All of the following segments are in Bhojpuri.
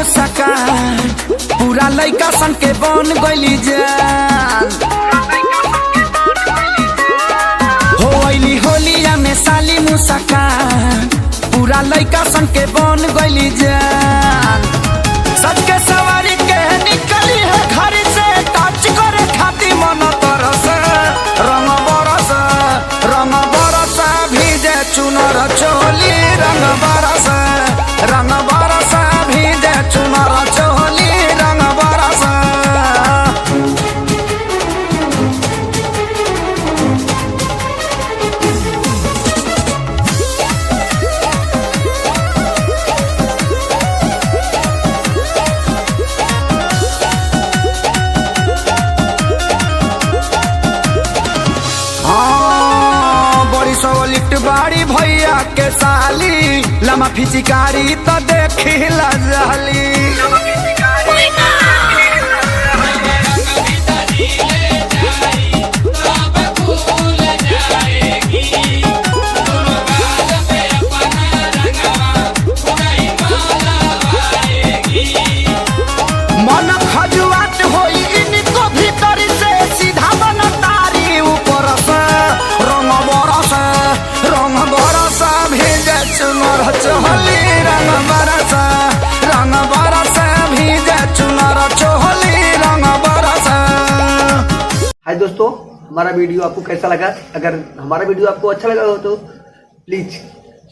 मुस्कान पूरा लइका सन के बन गइली जान। हो अइली होलिया में साली मुस्कान पूरा लइका सन के बन गइली जान। सच के सवारी के निकली है घर से टच करे खाती मन तरस रंग बरस भीजे चुनर चोली रंग बरस भीजे चुनर चोली रंग बरस। लिफ्ट बाड़ी भैया के साली लमा फिचिकारी तो देखी लजाली। मन खजुआत होई इनको भीतर से सीधा बन तारी ऊपर से रंग बरस भीजे चुनर चोली रंग बरस भीजे चुनर चोली रंग बरस। हाय दोस्तों, हमारा वीडियो आपको कैसा लगा? अगर हमारा वीडियो आपको अच्छा लगा हो तो प्लीज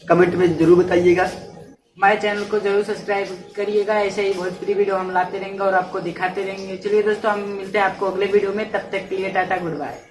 कमेंट में जरूर बताइएगा। हमारे चैनल को जरूर सब्सक्राइब करिएगा। ऐसे ही भोजपुरी वीडियो हम लाते रहेंगे और आपको दिखाते रहेंगे। चलिए दोस्तों, हम मिलते हैं आपको अगले वीडियो में। तब तक के लिए टाटा, गुड बाय।